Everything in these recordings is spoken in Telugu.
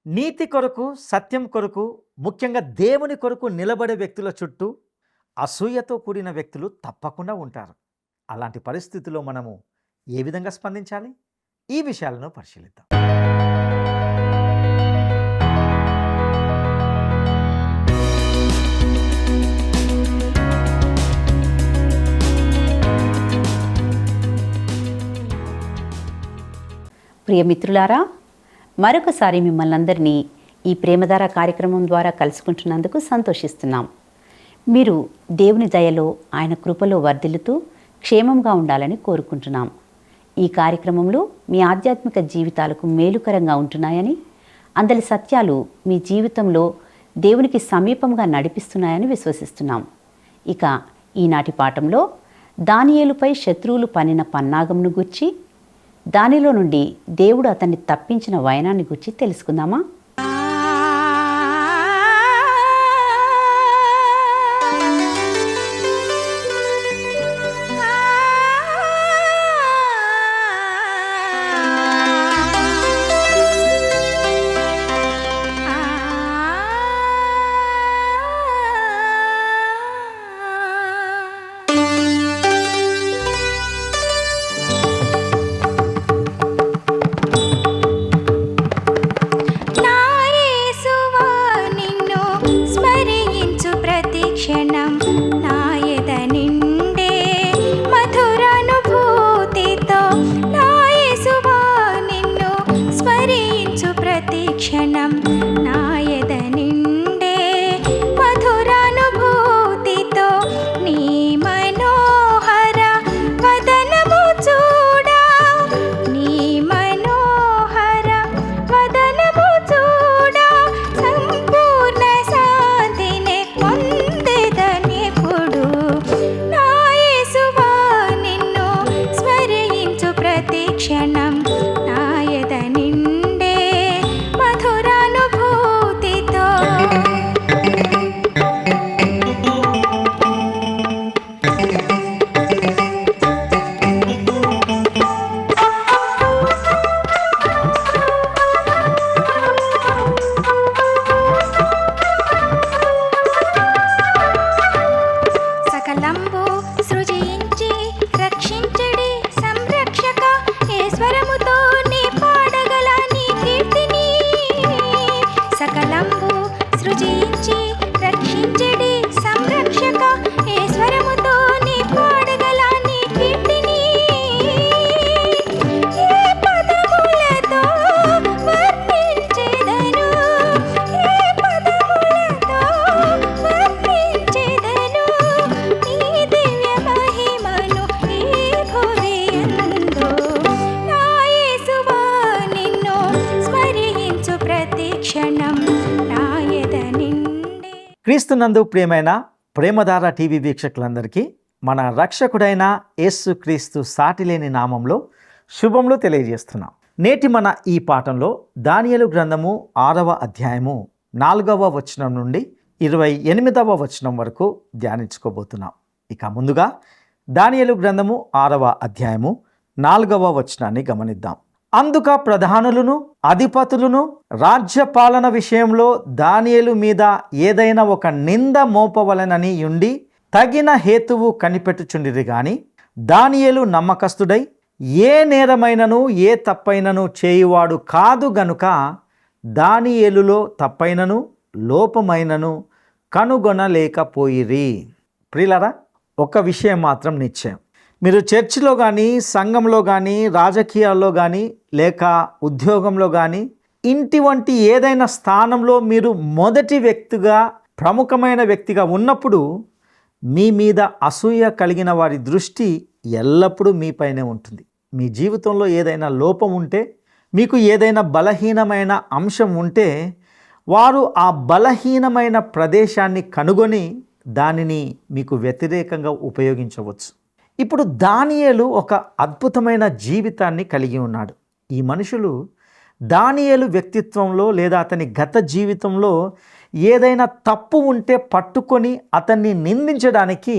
నీతి కొరకు, సత్యం కొరకు, ముఖ్యంగా దేవుని కొరకు నిలబడే వ్యక్తుల చుట్టూ అసూయతో కూడిన వ్యక్తులు తప్పకుండా ఉంటారు. అలాంటి పరిస్థితుల్లో మనము ఏ విధంగా స్పందించాలి? ఈ విషయాలను పరిశీలిద్దాం. ప్రియమిత్రులారా, మరొకసారి మిమ్మల్ని అందరినీ ఈ ప్రేమధార కార్యక్రమం ద్వారా కలుసుకుంటున్నందుకు సంతోషిస్తున్నాం. మీరు దేవుని దయలో, ఆయన కృపలో వర్ధిల్లుతూ క్షేమంగా ఉండాలని కోరుకుంటున్నాం. ఈ కార్యక్రమంలో మీ ఆధ్యాత్మిక జీవితాలకు మేలుకరంగా ఉంటున్నాయని, అందరి సత్యాలు మీ జీవితంలో దేవునికి సమీపంగా నడిపిస్తున్నాయని విశ్వసిస్తున్నాం. ఇక ఈనాటి పాఠంలో దానియేలుపై శత్రువులు పన్నిన పన్నాగంను గూర్చి, దానిలో నుండి దేవుడు అతన్ని తప్పించిన వైనాన్ని గురించి తెలుసుకుందామా? క్రీస్తునందు ప్రియమైన ప్రేమధార టీవీ వీక్షకులందరికీ మన రక్షకుడైన యేసు క్రీస్తు సాటిలేని నామంలో శుభములు తెలియజేస్తున్నాం. నేటి మన ఈ పాఠంలో దానియేలు గ్రంథము 6వ అధ్యాయము 4వ వచనం నుండి 28వ వచనం వరకు ధ్యానించుకోబోతున్నాం. ఇక ముందుగా దానియేలు గ్రంథము 6వ అధ్యాయము 4వ వచనాన్ని గమనిద్దాం. అందుక ప్రధానులను, అధిపతులను రాజ్యపాలన విషయంలో దానియేలు మీద ఏదైనా ఒక నింద మోపవలెనని ఉండి తగిన హేతువు కనిపెట్టుచుండిరి గాని, దానియేలు నమ్మకస్తుడై ఏ నేరమైనను ఏ తప్పైనను చేయువాడు కాదు గనుక దానియేలులో తప్పైనను లోపమైనను కనుగొనలేకపోయిరి. ప్రియులారా, ఒక విషయం మాత్రం నిశ్చయం. మీరు చర్చిలో కానీ, సంఘంలో కానీ, రాజకీయాల్లో కానీ, లేక ఉద్యోగంలో కానీ, ఇంటి వంటి ఏదైనా స్థానంలో మీరు మొదటి వ్యక్తిగా, ప్రముఖమైన వ్యక్తిగా ఉన్నప్పుడు మీ మీద అసూయ కలిగిన వారి దృష్టి ఎల్లప్పుడూ మీపైనే ఉంటుంది. మీ జీవితంలో ఏదైనా లోపం ఉంటే, మీకు ఏదైనా బలహీనమైన అంశం ఉంటే, వారు ఆ బలహీనమైన ప్రదేశాన్ని కనుగొని దానిని మీకు వ్యతిరేకంగా ఉపయోగించవచ్చు. ఇప్పుడు దానియేలు ఒక అద్భుతమైన జీవితాన్ని కలిగి ఉన్నాడు. ఈ మనుషులు దానియేలు వ్యక్తిత్వంలో లేదా అతని గత జీవితంలో ఏదైనా తప్పు ఉంటే పట్టుకొని అతన్ని నిందించడానికి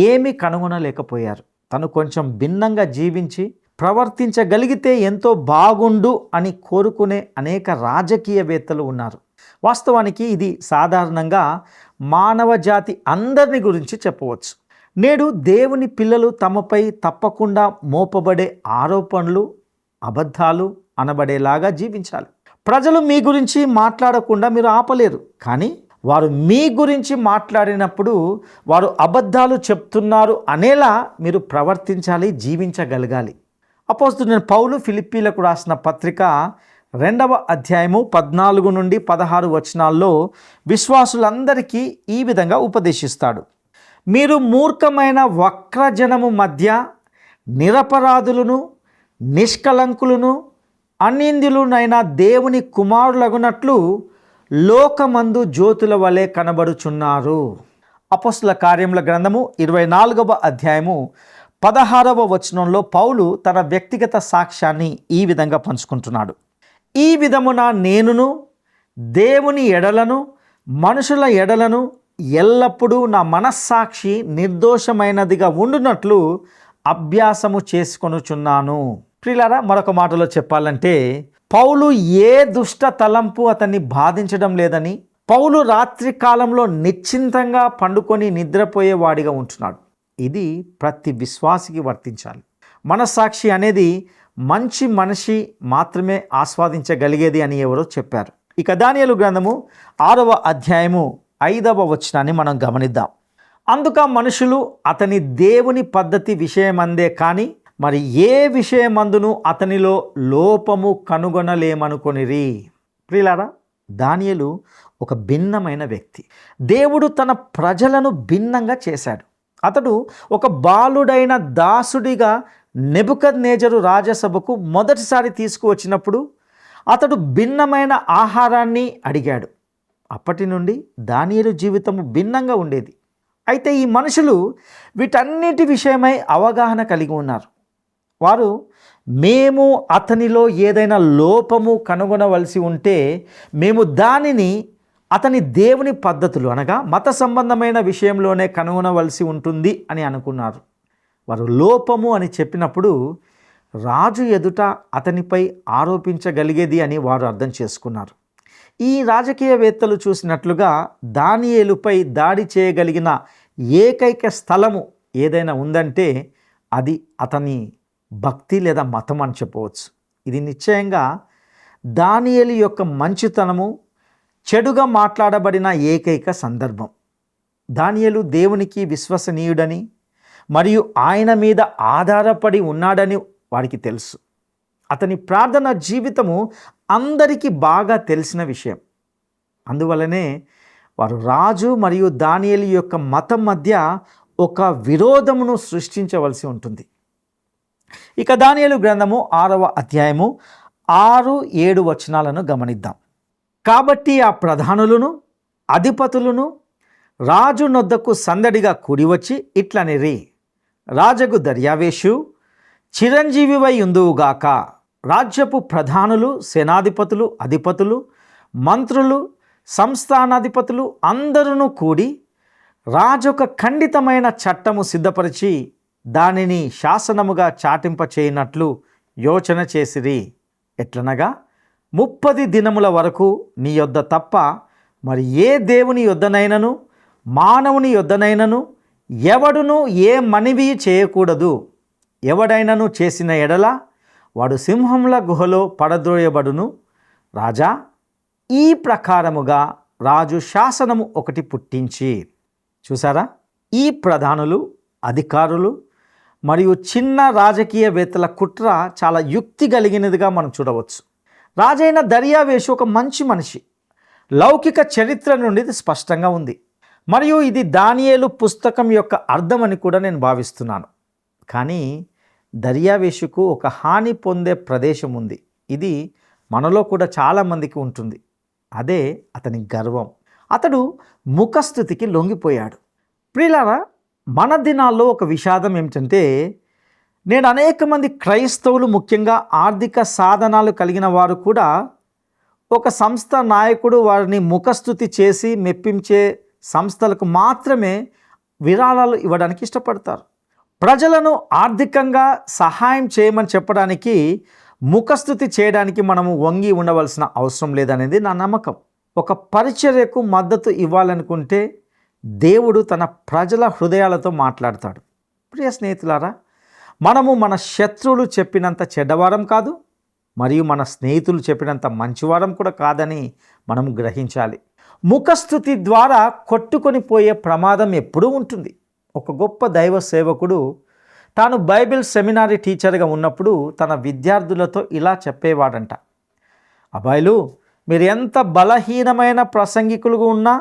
ఏమీ కనుగొనలేకపోయారు. తను కొంచెం భిన్నంగా జీవించి ప్రవర్తించగలిగితే ఎంతో బాగుండు అని కోరుకునే అనేక రాజకీయవేత్తలు ఉన్నారు. వాస్తవానికి ఇది సాధారణంగా మానవ జాతి అందరిని గురించి చెప్పవచ్చు. నేడు దేవుని పిల్లలు తమపై తప్పకుండా మోపబడే ఆరోపణలు, అబద్ధాలు అనబడేలాగా జీవించాలి. ప్రజలు మీ గురించి మాట్లాడకుండా మీరు ఆపలేరు, కానీ వారు మీ గురించి మాట్లాడినప్పుడు వారు అబద్ధాలు చెప్తున్నారు అనేలా మీరు ప్రవర్తించాలి, జీవించగలగాలి. అపోస్తలుడైన పౌలు ఫిలిప్పీలకు రాసిన పత్రిక 2వ అధ్యాయము 14 నుండి 16 వచనాల్లో విశ్వాసులందరికీ ఈ విధంగా ఉపదేశిస్తాడు. మీరు మూర్ఖమైన వక్రజనము మధ్య నిరపరాధులను, నిష్కలంకులను, అనింద్యులునైన దేవుని కుమారులగునట్లు లోకమందు జ్యోతుల వలె కనబడుచున్నారు. అపోస్తల కార్యముల గ్రంథము 24వ అధ్యాయము 16వ వచనంలో పౌలు తన వ్యక్తిగత సాక్ష్యాన్ని ఈ విధంగా పంచుకుంటున్నాడు. ఈ విధమున నేనును దేవుని ఎడలను మనుషుల ఎడలను ఎల్లప్పుడూ నా మనస్సాక్షి నిర్దోషమైనదిగా ఉండునట్లు అభ్యాసము చేసుకొనుచున్నాను. ప్రియులారా, మరొక మాటలో చెప్పాలంటే పౌలు ఏ దుష్ట తలంపు అతన్ని బాధించడం లేదని, పౌలు రాత్రి కాలంలో నిశ్చింతంగా పండుకొని నిద్రపోయేవాడిగా ఉంటున్నాడు. ఇది ప్రతి విశ్వాసికి వర్తించాలి. మనస్సాక్షి అనేది మంచి మనిషి మాత్రమే ఆస్వాదించగలిగేది అని ఎవరో చెప్పారు. ఇక దానియేలు గ్రంథము 6వ అధ్యాయము 5వ వచనాన్ని మనం గమనిద్దాం. అందుక మనుషులు అతని దేవుని పద్ధతి విషయమందే కానీ మరి ఏ విషయమందును అతనిలో లోపము కనుగొనలేమనుకొనిరి. ప్రియులారా, దానియేలు ఒక భిన్నమైన వ్యక్తి. దేవుడు తన ప్రజలను భిన్నంగా చేశాడు. అతడు ఒక బాలుడైన దాసుడిగా నెబుకద్నెజరు రాజసభకు మొదటిసారి తీసుకువచ్చినప్పుడు అతడు భిన్నమైన ఆహారాన్ని అడిగాడు. అప్పటి నుండి దానియేలు జీవితము భిన్నంగా ఉండేది. అయితే ఈ మనుషులు వీటన్నిటి విషయమై అవగాహన కలిగి ఉన్నారు. వారు మేము అతనిలో ఏదైనా లోపము కనుగొనవలసి ఉంటే మేము దానిని అతని దేవుని పద్ధతులు అనగా మత సంబంధమైన విషయంలోనే కనుగొనవలసి ఉంటుంది అని అనుకున్నారు. వారు లోపము అని చెప్పినప్పుడు రాజు ఎదుట అతనిపై ఆరోపించగలిగేది అని వారు అర్థం చేసుకున్నారు. ఈ రాజకీయవేత్తలు చూసినట్లుగా దానియేలుపై దాడి చేయగలిగిన ఏకైక స్థలము ఏదైనా ఉందంటే అది అతని భక్తి లేదా మతం అని చెప్పవచ్చు. ఇది నిశ్చయంగా దానియేలు యొక్క మంచితనము చెడుగా మాట్లాడబడిన ఏకైక సందర్భం. దానియేలు దేవునికి విశ్వసనీయుడని మరియు ఆయన మీద ఆధారపడి ఉన్నాడని వారికి తెలుసు. అతని ప్రార్థన జీవితము అందరికీ బాగా తెలిసిన విషయం. అందువలనే వారు రాజు మరియు దానియేలు యొక్క మతం మధ్య ఒక విరోధమును సృష్టించవలసి ఉంటుంది. ఇక దానియేలు గ్రంథము 6వ అధ్యాయము 6-7 వచనాలను గమనిద్దాం. కాబట్టి ఆ ప్రధానులను అధిపతులను రాజు నొద్దకు సందడిగా కూడివచ్చి ఇట్లనిరి, రాజగు దర్యావేషు చిరంజీవివై ఉందువుగాక. రాజ్యపు ప్రధానులు, సేనాధిపతులు, అధిపతులు, మంత్రులు, సంస్థానాధిపతులు అందరూ కూడి రాజొక ఖండితమైన చట్టము సిద్ధపరిచి దానిని శాసనముగా చాటింప చేయనట్లు యోచన చేసిరి. ఎట్లనగా 30 దినముల వరకు నీ యొద్ద తప్ప మరి ఏ దేవుని యొద్దనైనను మానవుని యొద్దనైనను ఎవడును ఏ మనవి చేయకూడదు. ఎవడైనను చేసిన ఎడల వాడు సింహముల గుహలో పడద్రోయబడును. రాజా, ఈ ప్రకారముగా రాజు శాసనము ఒకటి పుట్టించి. చూసారా, ఈ ప్రధానులు, అధికారులు మరియు చిన్న రాజకీయవేత్తల కుట్ర చాలా యుక్తి కలిగినదిగా మనం చూడవచ్చు. రాజైన దర్యావేషు ఒక మంచి మనిషి. లౌకిక చరిత్ర నుండి ఇది స్పష్టంగా ఉంది. మరియు ఇది దానియేలు పుస్తకం యొక్క అర్థం అని కూడా నేను భావిస్తున్నాను. కానీ దర్యావేషుకు ఒక హాని పొందే ప్రదేశం ఉంది. ఇది మనలో కూడా చాలామందికి ఉంటుంది. అదే అతని గర్వం. అతడు ముఖస్థుతికి లొంగిపోయాడు. ప్రియులారా, మన దినాల్లో ఒక విషాదం ఏమిటంటే నేను అనేక మంది క్రైస్తవులు, ముఖ్యంగా ఆర్థిక సాధనాలు కలిగిన వారు కూడా ఒక సంస్థ నాయకుడు వారిని ముఖస్థుతి చేసి మెప్పించే సంస్థలకు మాత్రమే విరాళాలు ఇవ్వడానికి ఇష్టపడతారు. ప్రజలను ఆర్థికంగా సహాయం చేయమని చెప్పడానికి, ముఖస్థుతి చేయడానికి మనము వంగి ఉండవలసిన అవసరం లేదనేది నా నమ్మకం. ఒక పరిచర్యకు మద్దతు ఇవ్వాలనుకుంటే దేవుడు తన ప్రజల హృదయాలతో మాట్లాడతాడు. ప్రియ స్నేహితులారా, మనము మన శత్రువులు చెప్పినంత చెడ్డవారం కాదు, మరియు మన స్నేహితులు చెప్పినంత మంచివారం కూడా కాదని మనం గ్రహించాలి. ముఖస్థుతి ద్వారా కొట్టుకొని పోయే ప్రమాదం ఎప్పుడూ ఉంటుంది. ఒక గొప్ప దైవ సేవకుడు తాను బైబిల్ సెమినారీ టీచర్గా ఉన్నప్పుడు తన విద్యార్థులతో ఇలా చెప్పేవాడంట, అబ్బాయిలు, మీరు ఎంత బలహీనమైన ప్రసంగికులుగా ఉన్నా,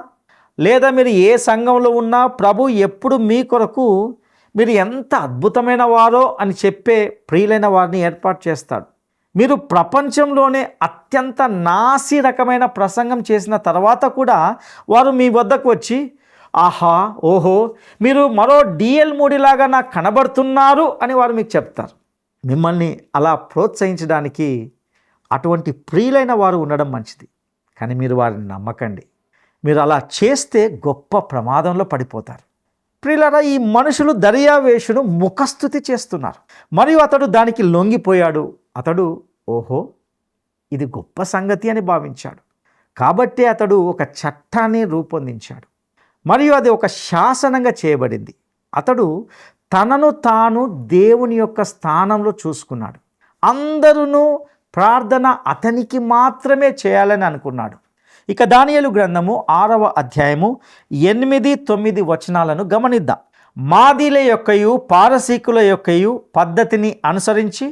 లేదా మీరు ఏ సంఘంలో ఉన్నా, ప్రభు ఎప్పుడు మీ కొరకు మీరు ఎంత అద్భుతమైన వారో అని చెప్పే ప్రియులైన వారిని ఏర్పాటు చేస్తాడు. మీరు ప్రపంచంలోనే అత్యంత నాసి రకమైన ప్రసంగం చేసిన తర్వాత కూడా వారు మీ వద్దకు వచ్చి, ఆహా, ఓహో, మీరు మరో డిఎల్ మూడిలాగా నాకు కనబడుతున్నారు అని వారు మీకు చెప్తారు. మిమ్మల్ని అలా ప్రోత్సహించడానికి అటువంటి ప్రియులైన వారు ఉండడం మంచిది. కానీ మీరు వారిని నమ్మకండి. మీరు అలా చేస్తే గొప్ప ప్రమాదంలో పడిపోతారు. ప్రియులారా, ఈ మనుషులు దర్యావేషును ముఖస్థుతి చేస్తున్నారు, మరియు అతడు దానికి లొంగిపోయాడు. అతడు ఓహో, ఇది గొప్ప సంగతి అని భావించాడు. కాబట్టి అతడు ఒక చట్టాన్ని రూపొందించాడు, మరియు అది ఒక శాసనంగా చేయబడింది. అతడు తనను తాను దేవుని యొక్క స్థానంలో చూసుకున్నాడు. అందరూ ప్రార్థన అతనికి మాత్రమే చేయాలని అనుకున్నాడు. ఇక దానియేలు గ్రంథము 6వ అధ్యాయము 8-9 వచనాలను గమనిద్దాం. మాదీల యొక్కయు పారసీకుల యొక్కయు పద్ధతిని అనుసరించి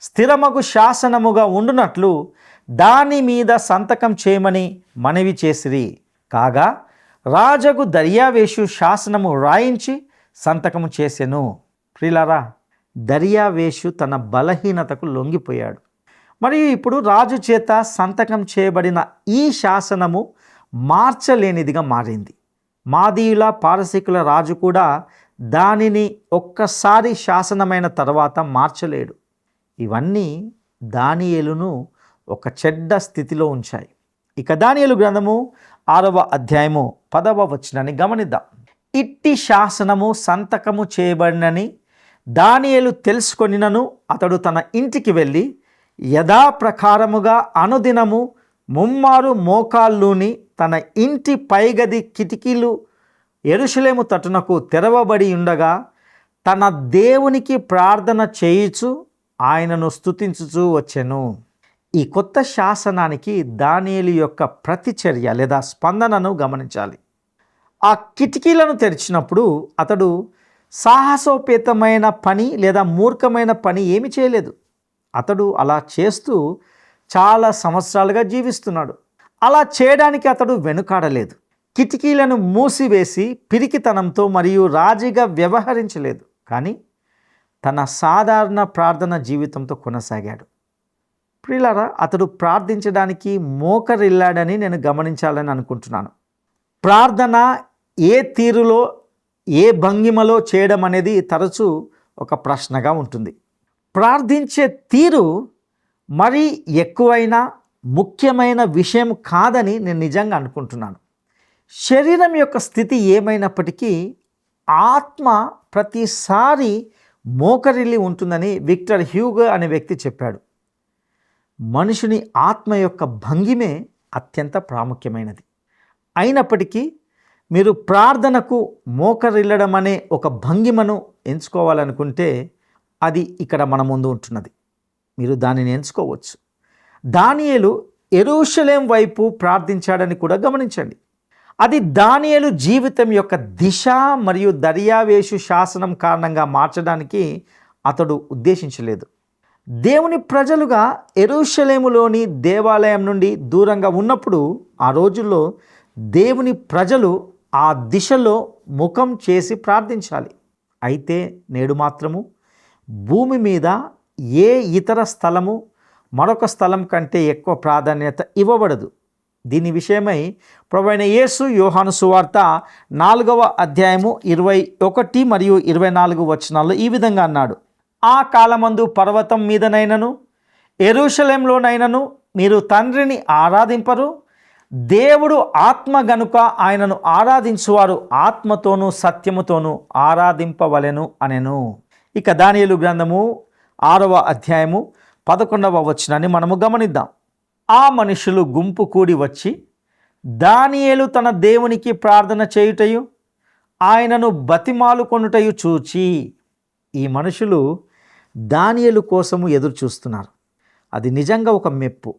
స్థిరమగు శాసనముగా ఉండునట్లు దాని మీద సంతకం చేయమని మనవి చేసిరి. కాగా రాజగు దర్యావేషు శాసనము రాయించి సంతకము చేసెను. ప్రియులారా, దర్యావేషు తన బలహీనతకు లొంగిపోయాడు, మరియు ఇప్పుడు రాజు చేత సంతకం చేయబడిన ఈ శాసనము మార్చలేనిదిగా మారింది. మాదీయుల పారసీకుల రాజు కూడా దానిని ఒక్కసారి శాసనమైన తర్వాత మార్చలేడు. ఇవన్నీ దానియేలును ఒక చెడ్డ స్థితిలో ఉంచాయి. ఇక దానియేలు గ్రంథము 6వ అధ్యాయము 10వ వచనాన్ని గమనిద్దాం. ఇట్టి శాసనము సంతకము చేయబడినని దానియేలు తెలుసుకొనినను అతడు తన ఇంటికి వెళ్ళి యథాప్రకారముగా అనుదినము ముమ్మారు మోకాళ్ళూని తన ఇంటి పైగది కిటికీలు యెరూషలేము తట్టునకు తెరవబడి ఉండగా తన దేవునికి ప్రార్థన చేయుచు ఆయనను స్తుతించుచూ వచ్చెను. ఈ కొత్త శాసనానికి దానియేలు యొక్క ప్రతిచర్య లేదా స్పందనను గమనించాలి. ఆ కిటికీలను తెరిచినప్పుడు అతడు సాహసోపేతమైన పని లేదా మూర్ఖమైన పని ఏమి చేయలేదు. అతడు అలా చేస్తూ చాలా సంవత్సరాలుగా జీవిస్తున్నాడు. అలా చేయడానికి అతడు వెనుకాడలేదు. కిటికీలను మూసివేసి పిరికితనంతో మరియు రాజీగా వ్యవహరించలేదు, కానీ తన సాధారణ ప్రార్థన జీవితంతో కొనసాగాడు. ప్రియులారా, అతడు ప్రార్థించడానికి మోకరిల్లాడని నేను గమనించాలని అనుకుంటున్నాను. ప్రార్థన ఏ తీరులో, ఏ భంగిమలో చేయడం అనేది తరచూ ఒక ప్రశ్నగా ఉంటుంది. ప్రార్థించే తీరు మరీ ఎక్కువైనా ముఖ్యమైన విషయం కాదని నేను నిజంగా అనుకుంటున్నాను. శరీరం యొక్క స్థితి ఏమైనప్పటికీ ఆత్మ ప్రతిసారి మోకరిల్లి ఉంటుందని విక్టర్ హ్యూగో అనే వ్యక్తి చెప్పాడు. మనుషుని ఆత్మ యొక్క భంగిమే అత్యంత ప్రాముఖ్యమైనది. అయినప్పటికీ మీరు ప్రార్థనకు మోకరిల్లడం అనే ఒక భంగిమను ఎంచుకోవాలనుకుంటే అది ఇక్కడ మన ముందు ఉంటున్నది. మీరు దానిని ఎంచుకోవచ్చు. దానియేలు యెరూషలేం వైపు ప్రార్థించాడని కూడా గమనించండి. అది దానియేలు జీవితం యొక్క దిశ మరియు దర్యావేషు శాసనం కారణంగా మార్చడానికి అతడు ఉద్దేశించలేదు. దేవుని ప్రజలుగా యెరూషలేములోని దేవాలయం నుండి దూరంగా ఉన్నప్పుడు ఆ రోజుల్లో దేవుని ప్రజలు ఆ దిశలో ముఖం చేసి ప్రార్థించాలి. అయితే నేడు మాత్రము భూమి మీద ఏ ఇతర స్థలము మరొక స్థలం కంటే ఎక్కువ ప్రాధాన్యత ఇవ్వబడదు. దీని విషయమై ప్రభువైన యేసు యోహాను సువార్త 4వ అధ్యాయము 21 మరియు 24 వచనాల్లో ఈ విధంగా అన్నాడు, ఆ కాలమందు పర్వతం మీదనైనను యెరూషలేంలోనైనను మీరు తండ్రిని ఆరాధింపరు. దేవుడు ఆత్మ గనుక ఆయనను ఆరాధించువారు ఆత్మతోనూ సత్యముతోనూ ఆరాధింపవలెను అనెను. ఇక దానియేలు గ్రంథము 6వ అధ్యాయము 11వ వచనాన్ని మనము గమనిద్దాం. ఆ మనుషులు గుంపు కూడి వచ్చి దానియేలు తన దేవునికి ప్రార్థన చేయుటయు ఆయనను బతిమాలు కొనుటయు చూచి, ఈ మనుషులు దానియేలు కోసము ఎదురు చూస్తున్నారు. అది నిజంగా ఒక మెప్పు.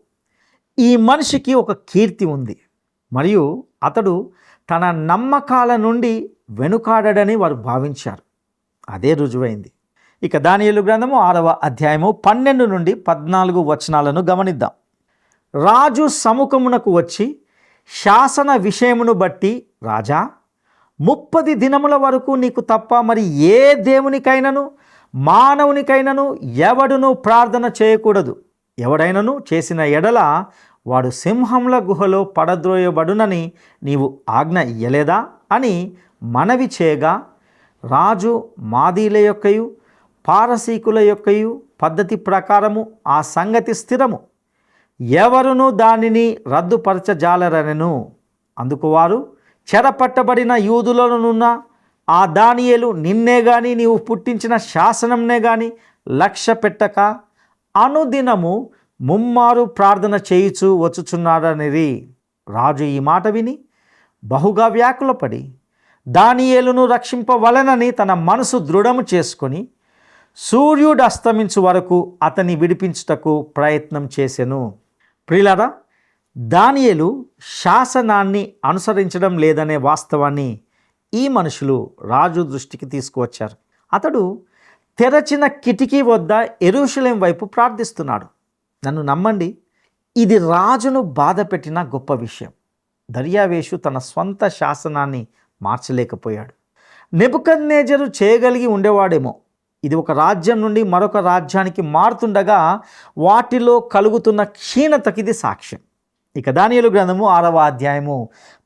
ఈ మనిషికి ఒక కీర్తి ఉంది మరియు అతడు తన నమ్మకాల నుండి వెనుకాడని వారు భావించారు. అదే రుజువైంది. ఇక దానియేలు గ్రంథము 6వ అధ్యాయము 12 నుండి 14 వచనాలను గమనిద్దాం. రాజు సముఖమునకు వచ్చి శాసన విషయమును బట్టి, రాజా, 30 దినముల వరకు నీకు తప్ప మరి ఏ దేవునికైనను మానవునికైనను ఎవడును ప్రార్థన చేయకూడదు. ఎవడైనను చేసిన ఎడల వాడు సింహముల గుహలో పడద్రోయబడునని నీవు ఆజ్ఞ ఇయ్యలేదా అని మనవి చేయగా, రాజు మాదీల యొక్కయు పారసీకుల యొక్కయు పద్ధతి ప్రకారము ఆ సంగతి స్థిరము, ఎవరునూ దానిని రద్దుపరచజాలరనెను. అందుకు వారు, చెరపట్టబడిన యూదులనున్న ఆ దానియేలు నిన్నే గాని నీవు పుట్టించిన శాసనంనే గాని లక్ష్య పెట్టక అనుదినము ముమ్మారు ప్రార్థన చేయుచు వచ్చుచున్నాడనిరి. రాజు ఈ మాట విని బహుగా వ్యాకులపడి దానియేలును రక్షింపవలనని తన మనసు దృఢము చేసుకొని సూర్యుడు అస్తమించు వరకు అతన్ని విడిపించుటకు ప్రయత్నం చేసెను. ప్రియులారా, దానియేలు శాసనాన్ని అనుసరించడం లేదనే వాస్తవాన్ని ఈ మనుషులు రాజు దృష్టికి తీసుకువచ్చారు. అతడు తెరచిన కిటికీ వద్ద యెరూషలేం వైపు ప్రార్థిస్తున్నాడు. నన్ను నమ్మండి, ఇది రాజును బాధ పెట్టిన గొప్ప విషయం. దర్యావేషు తన స్వంత శాసనాన్ని మార్చలేకపోయాడు. నెబుకద్నెజరు చేయగలిగి ఉండేవాడేమో. ఇది ఒక రాజ్యం నుండి మరొక రాజ్యానికి మారుతుండగా వాటిలో కలుగుతున్న క్షీణతకి ఇది సాక్ష్యం. ఇక దానియేలు గ్రంథము 6వ అధ్యాయము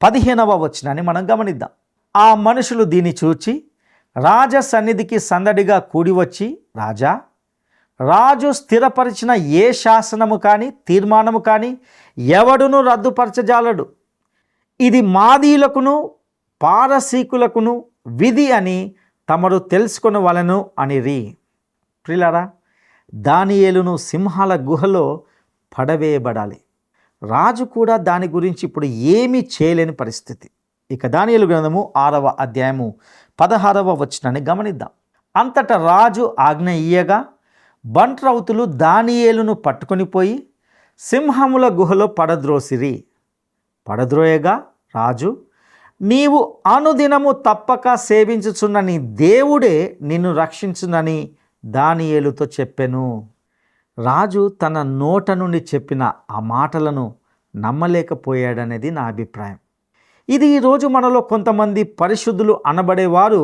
15వ వచనాన్ని మనం గమనిద్దాం. ఆ మనుషులు దీన్ని చూచి రాజ సన్నిధికి సందడిగా కూడి వచ్చి, రాజా, రాజు స్థిరపరిచిన ఏ శాసనము కానీ తీర్మానము కానీ ఎవడును రద్దుపరచజాలడు. ఇది మాదీలకును పారసీకులకును విధి అని తమరు తెలుసుకొనవలెను అనిరి. ప్రియులారా, దానియేలును సింహాల గుహలో పడవేయబడాలి. రాజు కూడా దాని గురించి ఇప్పుడు ఏమీ చేయలేని పరిస్థితి. ఇక దానియేలు గ్రంథము 6వ అధ్యాయము 16వ వచనాన్ని గమనిద్దాం. అంతటా రాజు ఆజ్ఞ ఇయ్యగా బంట్రౌతులు దానియేలును పట్టుకొని పోయి సింహముల గుహలో పడద్రోసిరి. పడద్రోయగా రాజు, నీవు అనుదినము తప్పక సేవించుచున్న నీ దేవుడే నిన్ను రక్షించునని దానియేలుతో చెప్పెను. రాజు తన నోట నుండి చెప్పిన ఆ మాటలను నమ్మలేకపోయాడనేది నా అభిప్రాయం. ఇది ఈరోజు మనలో కొంతమంది పరిశుద్ధులు అనబడేవారు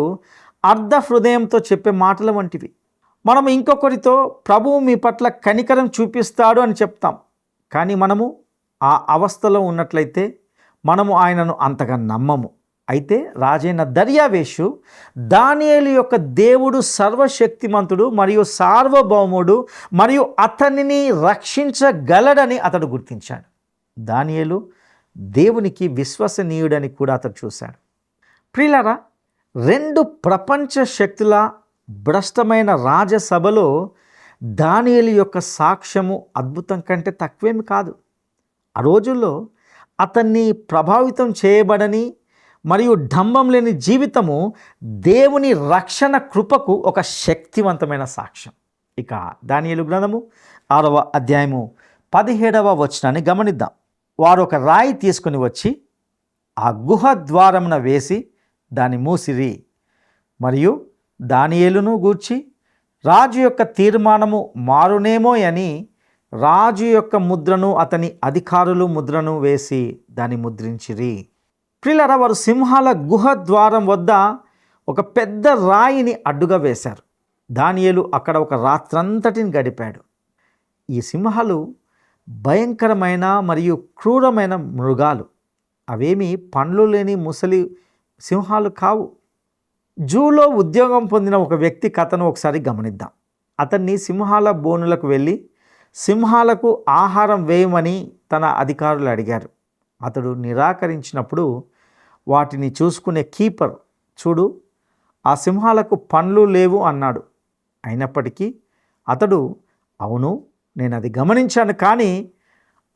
అర్ధ హృదయంతో చెప్పే మాటల వంటివి. మనం ఇంకొకరితో ప్రభువు మీ పట్ల కనికరం చూపిస్తాడు అని చెప్తాం, కానీ మనము ఆ అవస్థలో ఉన్నట్లయితే మనము ఆయనను అంతగా నమ్మము. అయితే రాజైన దర్యావేషు దానియేలు యొక్క దేవుడు సర్వశక్తిమంతుడు మరియు సార్వభౌముడు మరియు అతనిని రక్షించగలడని అతడు గుర్తించాడు. దానియేలు దేవునికి విశ్వసనీయుడని కూడా అతడు చూశాడు. ప్రియులారా, 2 ప్రపంచ శక్తుల భ్రష్టమైన రాజసభలో దానియేలు యొక్క సాక్ష్యము అద్భుతం కంటే తక్కువేమి కాదు. ఆ రోజుల్లో అతన్ని ప్రభావితం చేయబడని మరియు డంబం లేని జీవితము దేవుని రక్షణ కృపకు ఒక శక్తివంతమైన సాక్ష్యం. ఇక దానియేలు గ్రంథము 6వ అధ్యాయము 17వ వచనాన్ని గమనిద్దాం. వారు ఒక రాయి తీసుకుని వచ్చి ఆ గుహ ద్వారమున వేసి దాన్ని మూసిరి. మరియు దానియేలును గూర్చి రాజు యొక్క తీర్మానము మారునేమో అని రాజు యొక్క ముద్రను అతని అధికారులు ముద్రను వేసి దాన్ని ముద్రించిరి. ప్రియులారా, వారు సింహాల గుహ ద్వారం వద్ద ఒక పెద్ద రాయిని అడ్డుగా వేశారు. దానియేలు అక్కడ ఒక రాత్రంతటిని గడిపాడు. ఈ సింహాలు భయంకరమైన మరియు క్రూరమైన మృగాలు. అవేమి పండ్లు లేని ముసలి సింహాలు కావు. జూలో ఉద్యోగం పొందిన ఒక వ్యక్తి కథను ఒకసారి గమనిద్దాం. అతన్ని సింహాల బోనులకు వెళ్ళి సింహాలకు ఆహారం వేయమని తన అధికారులు అడిగారు. అతడు నిరాకరించినప్పుడు వాటిని చూసుకునే కీపర్, చూడు, ఆ సింహాలకు పండ్లు లేవు అన్నాడు. అయినప్పటికీ అతడు, అవును నేను అది గమనించాను, కానీ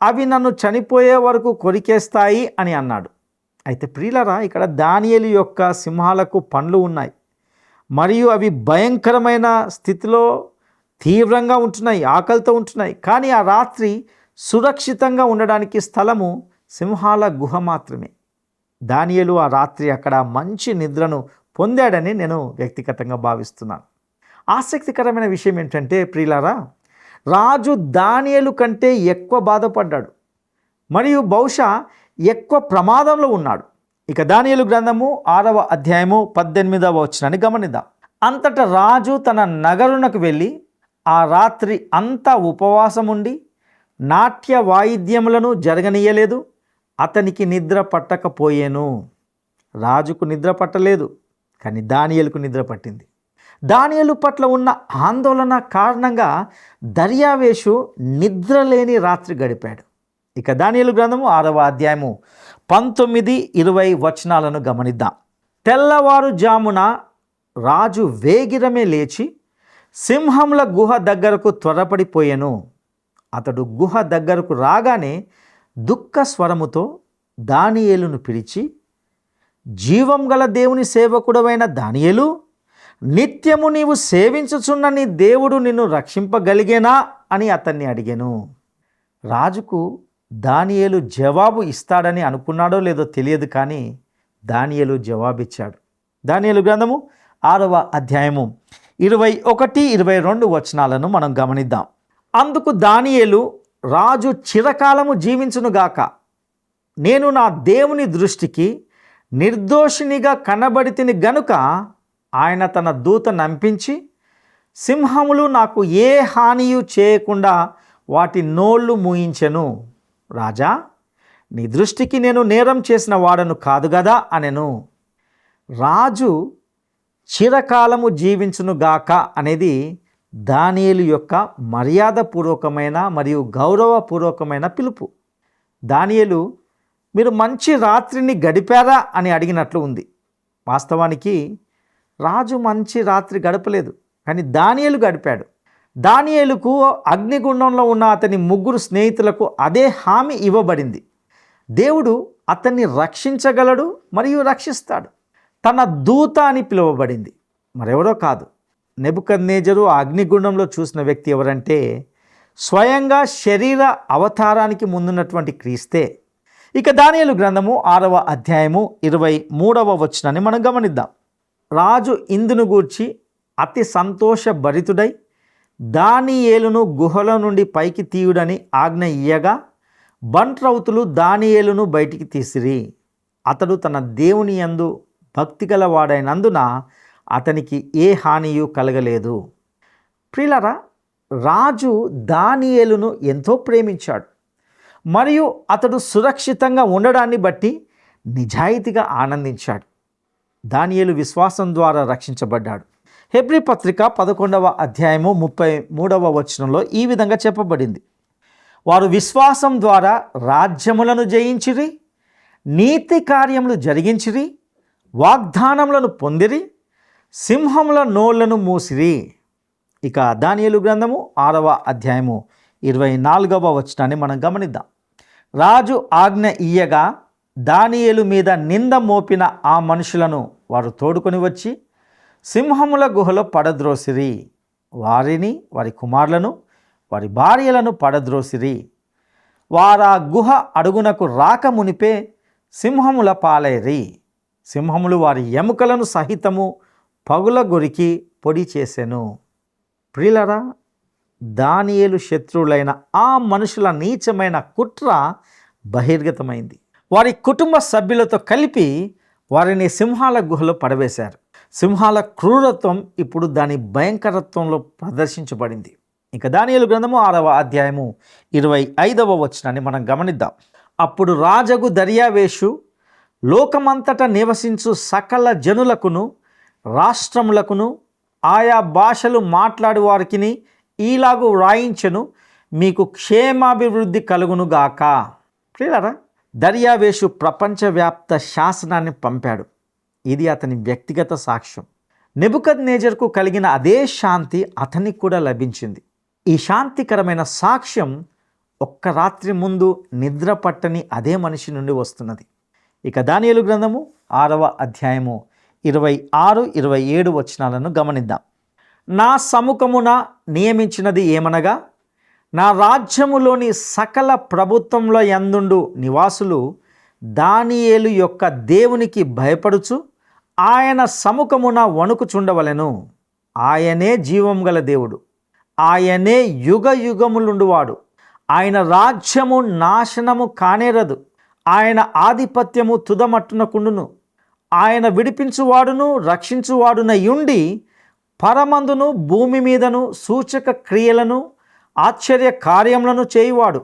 అవి నన్ను చనిపోయే వరకు కొరికేస్తాయి అని అన్నాడు. అయితే ప్రియులరా, ఇక్కడ దానియేలు యొక్క సింహాలకు పండ్లు ఉన్నాయి మరియు అవి భయంకరమైన స్థితిలో తీవ్రంగా ఉంటున్నాయి, ఆకలితో ఉంటున్నాయి. కానీ ఆ రాత్రి సురక్షితంగా ఉండడానికి స్థలము సింహాల గుహ మాత్రమే. దానియేలు ఆ రాత్రి అక్కడ మంచి నిద్రను పొందాడని నేను వ్యక్తిగతంగా భావిస్తున్నాను. ఆసక్తికరమైన విషయం ఏంటంటే ప్రియులారా, రాజు దానియేలు కంటే ఎక్కువ బాధపడ్డాడు మరియు బహుశా ఎక్కువ ప్రమాదంలో ఉన్నాడు. ఇక దానియేలు గ్రంథము 6వ అధ్యాయము 18వ వచనాన్ని గమనిద్దాం. అంతటా రాజు తన నగరునకు వెళ్ళి ఆ రాత్రి అంతా ఉపవాసం ఉండి నాట్య వాయిద్యములను జరగనీయలేదు. అతనికి నిద్ర పట్టకపోయేను. రాజుకు నిద్ర పట్టలేదు, కానీ దానియేలుకు నిద్ర పట్టింది. దానియేలు పట్ల ఉన్న ఆందోళన కారణంగా దర్యావేషు నిద్రలేని రాత్రి గడిపాడు. ఇక దానియేలు గ్రంథము 6వ అధ్యాయము 19-20 వచనాలను గమనిద్దాం. తెల్లవారుజామున రాజు వేగిరమే లేచి సింహముల గుహ దగ్గరకు త్వరపడిపోయెను. అతడు గుహ దగ్గరకు రాగానే దుఃఖ స్వరముతో దానియేలును పిలిచి, జీవం గల దేవుని సేవకుడవైన దానియేలు, నిత్యము నీవు సేవించుచున్న నీ దేవుడు నిన్ను రక్షింపగలిగేనా అని అతన్ని అడిగాను. రాజుకు దానియేలు జవాబు ఇస్తాడని అనుకున్నాడో లేదో తెలియదు, కానీ దానియేలు జవాబిచ్చాడు. దానియేలు గ్రంథము 6వ అధ్యాయము 21-22 వచనాలను మనం గమనిద్దాం. అందుకు దానియేలు, రాజు చిరకాలము జీవించునుగాక. నేను నా దేవుని దృష్టికి నిర్దోషినిగా కనబడితిని గనుక ఆయన తన దూత నంపించి సింహములు నాకు ఏ హానియు చేయకుండా వాటి నోళ్ళు మూయించెను. రాజా, నీ దృష్టికి నేను నేరం చేసిన వాడను కాదు గదా అనెను. రాజు చిరకాలము జీవించునుగాక అనేది దానియేలు యొక్క మర్యాదపూర్వకమైన మరియు గౌరవపూర్వకమైన పిలుపు. దానియేలు, మీరు మంచి రాత్రిని గడిపారా అని అడిగినట్లు ఉంది. వాస్తవానికి రాజు మంచి రాత్రి గడపలేదు, కానీ దానియేలు గడిపాడు. దానియేలుకు అగ్నిగుండంలో ఉన్న అతని 3 స్నేహితులకు అదే హామీ ఇవ్వబడింది. దేవుడు అతన్ని రక్షించగలడు మరియు రక్షిస్తాడు. తన దూత అని పిలువబడింది, మరెవరో కాదు. నెబుకద్నెజరు ఆ అగ్నిగుండంలో చూసిన వ్యక్తి ఎవరంటే స్వయంగా శరీర అవతారానికి ముందున్నటువంటి క్రీస్తే. ఇక దానియేలు గ్రంథము 6వ అధ్యాయము 23వ వచనాన్ని మనం గమనిద్దాం. రాజు ఇందును గూర్చి అతి సంతోషభరితుడై దానియేలును గుహల నుండి పైకి తీయుడని ఆజ్ఞ ఇయ్యగా బంట్రౌతులు దానియేలును బయటికి తీసిరి. అతడు తన దేవుని యందు భక్తిగల వాడైనందున అతనికి ఏ హానియు కలగలేదు. ప్రియులారా, రాజు దానియేలును ఎంతో ప్రేమించాడు మరియు అతడు సురక్షితంగా ఉండడాన్ని బట్టి నిజాయితీగా ఆనందించాడు. దానియేలు విశ్వాసం ద్వారా రక్షించబడ్డాడు. హెబ్రీ పత్రిక 11వ అధ్యాయము 33వ వచనంలో ఈ విధంగా చెప్పబడింది. వారు విశ్వాసం ద్వారా రాజ్యములను జయించిరి, నీతి కార్యములు జరిగించిరి, వాగ్దానములను పొందిరి, సింహముల నోళ్లను మూసిరి. ఇక దానియేలు గ్రంథము 6వ అధ్యాయము 24వ వచనాన్ని మనం గమనిద్దాం. రాజు ఆజ్ఞ ఇయ్యగా దానియేలు మీద నింద మోపిన ఆ మనుషులను వారు తోడుకొని వచ్చి సింహముల గుహలో పడద్రోసిరి. వారిని, వారి కుమారులను, వారి భార్యలను పడద్రోసిరి. వారా గుహ అడుగునకు రాక మునిపే సింహముల పాలైరి. సింహములు వారి ఎముకలను సహితము పగుల గొరికి పొడి చేసెను. ప్రియులరా, దానియేలు శత్రువులైన ఆ మనుషుల నీచమైన కుట్ర బహిర్గతమైంది. వారి కుటుంబ సభ్యులతో కలిపి వారిని సింహాల గుహలో పడవేశారు. సింహాల క్రూరత్వం ఇప్పుడు దాని భయంకరత్వంలో ప్రదర్శించబడింది. ఇక దానియేలు గ్రంథము 6వ అధ్యాయము 25వ వచనాన్ని మనం గమనిద్దాం. అప్పుడు రాజగు దర్యావేషు లోకమంతటా నివసించు సకల జనులకును రాష్ట్రములకును ఆయా భాషలు మాట్లాడు వారికిని ఈలాగు వ్రాయించెను, మీకు క్షేమాభివృద్ధి కలుగునుగాక. ప్రియులారా, దర్యావేషు ప్రపంచవ్యాప్త శాసనాన్ని పంపాడు. ఇది అతని వ్యక్తిగత సాక్ష్యం. నెబుకద్నెజరుకు కలిగిన అదే శాంతి అతనికి కూడా లభించింది. ఈ శాంతికరమైన సాక్ష్యం ఒక్క రాత్రి ముందు నిద్ర పట్టని అదే మనిషి నుండి వస్తున్నది. ఇక దానియేలు గ్రంథము 6వ అధ్యాయము 26-27 వచనాలను గమనిద్దాం. నా సముఖమున నియమించినది ఏమనగా, నా రాజ్యములోని సకల ప్రభుత్వంలో యందుండు నివాసులు దానియేలు యొక్క దేవునికి భయపడుచు ఆయన సముఖమున వణుకుచుండవలెను. ఆయనే జీవం గల దేవుడు, ఆయనే యుగ యుగములుండువాడు. ఆయన రాజ్యము నాశనము కానేరదు, ఆయన ఆధిపత్యము తుదమట్టునకుండును. ఆయన విడిపించువాడును రక్షించువాడునయుండి పరమందును భూమి మీదను సూచక క్రియలను ఆశ్చర్య కార్యములను చేయువాడు.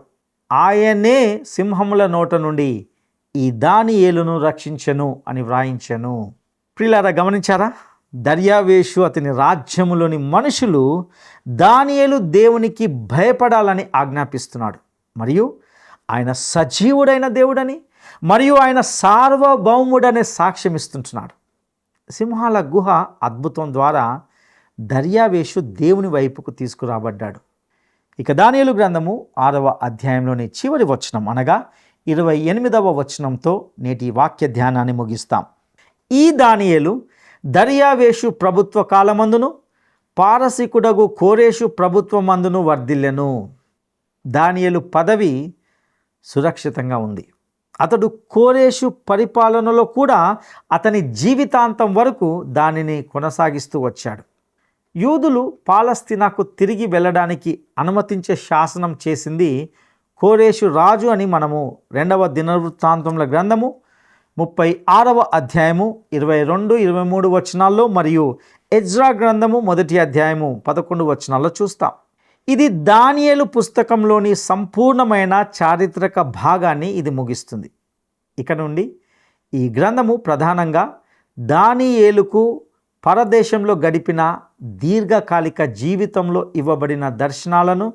ఆయనే సింహముల నోట నుండి ఈ దానియేలును రక్షించెను అని వ్రాయించెను. ప్రియులారా, గమనించారా? దర్యావేషు అతని రాజ్యములోని మనుషులు దానియేలు దేవునికి భయపడాలని ఆజ్ఞాపిస్తున్నాడు. మరియు ఆయన సజీవుడైన దేవుడని మరియు ఆయన సార్వభౌముడనే సాక్ష్యం ఇస్తుంటున్నాడు. సింహాల గుహ అద్భుతం ద్వారా దర్యావేషు దేవుని వైపుకు తీసుకురాబడ్డాడు. ఇక దానియేలు గ్రంథము 6వ అధ్యాయంలోని చివరి వచనం అనగా 28వ వచనంతో నేటి వాక్య ధ్యానాన్ని ముగిస్తాం. ఈ దానియేలు దర్యావేషు ప్రభుత్వ కాలమందును పారసీకుడగు కోరేషు ప్రభుత్వమందును వర్ధిల్లెను. దానియేలు పదవి సురక్షితంగా ఉంది. అతడు కోరేషు పరిపాలనలో కూడా అతని జీవితాంతం వరకు దానిని కొనసాగిస్తూ వచ్చాడు. యూదులు పాలస్తీనాకు తిరిగి వెళ్ళడానికి అనుమతించే శాసనం చేసింది కోరేషు రాజు అని మనము 2వ దినవృత్తాంతముల గ్రంథము 36వ అధ్యాయము 22-23 వచనాల్లో మరియు ఎజ్రా గ్రంథము 1వ అధ్యాయము 11 వచనాల్లో చూస్తాం. ఇది దానియేలు పుస్తకంలోని సంపూర్ణమైన చారిత్రక భాగాన్ని ఇది ముగిస్తుంది. ఇక నుండి ఈ గ్రంథము ప్రధానంగా దానియేలుకు పరదేశంలో గడిపిన దీర్ఘకాలిక జీవితంలో ఇవ్వబడిన దర్శనాలను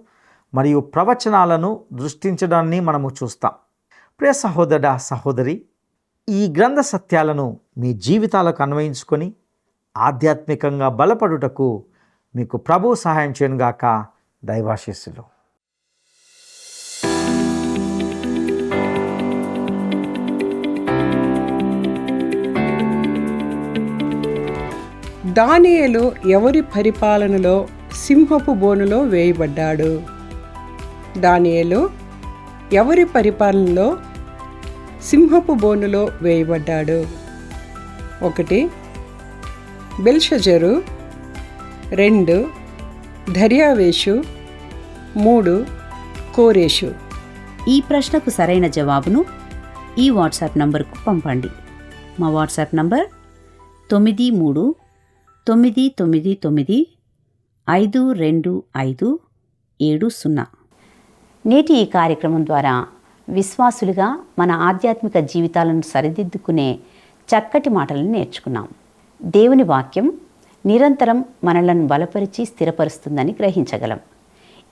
మరియు ప్రవచనాలను దృష్టించడాన్ని మనము చూస్తాం. ప్రియ సహోదర సహోదరి, ఈ గ్రంథ సత్యాలను మీ జీవితాలకు అన్వయించుకొని ఆధ్యాత్మికంగా బలపడుటకు మీకు ప్రభు సహాయం చేయనుగాక. దైవాశీస్సులు. దానియేలు ఎవరి పరిపాలనలో సింహపు బోనులో వేయబడ్డాడు? దానియేలు ఎవరి పరిపాలనలో సింహపు బోనులో వేయబడ్డాడు? 1 బెల్షజరు, 2 దర్యావేషు, 3 కోరేషు. ఈ ప్రశ్నకు సరైన జవాబును ఈ వాట్సాప్ నంబర్కు పంపండి. మా వాట్సాప్ నంబర్ 9399525570. నేటి ఈ కార్యక్రమం ద్వారా విశ్వాసులుగా మన ఆధ్యాత్మిక జీవితాలను సరిదిద్దుకునే చక్కటి మాటలను నేర్చుకున్నాం. దేవుని వాక్యం నిరంతరం మనలను బలపరిచి స్థిరపరుస్తుందని గ్రహించగలం.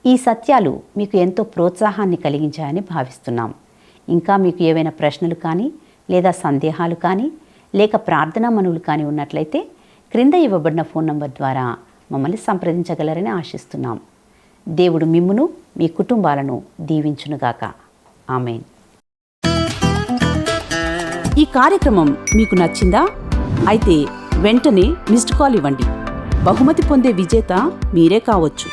ఈ సత్యాలు మీకు ఎంతో ప్రోత్సాహాన్ని కలిగించాయని భావిస్తున్నాం. ఇంకా మీకు ఏవైనా ప్రశ్నలు కానీ లేదా సందేహాలు కానీ లేక ప్రార్థనా మనవులు కానీ ఉన్నట్లయితే క్రింద ఇవ్వబడిన ఫోన్ నంబర్ ద్వారా మమ్మల్ని సంప్రదించగలరని ఆశిస్తున్నాం. దేవుడు మిమ్మును మీ కుటుంబాలను దీవించునుగాక. ఆమేన్. ఈ కార్యక్రమం మీకు నచ్చిందా? అయితే వెంటనే మిస్డ్ కాల్ ఇవ్వండి. బహుమతి పొందే విజేత మీరే కావచ్చు.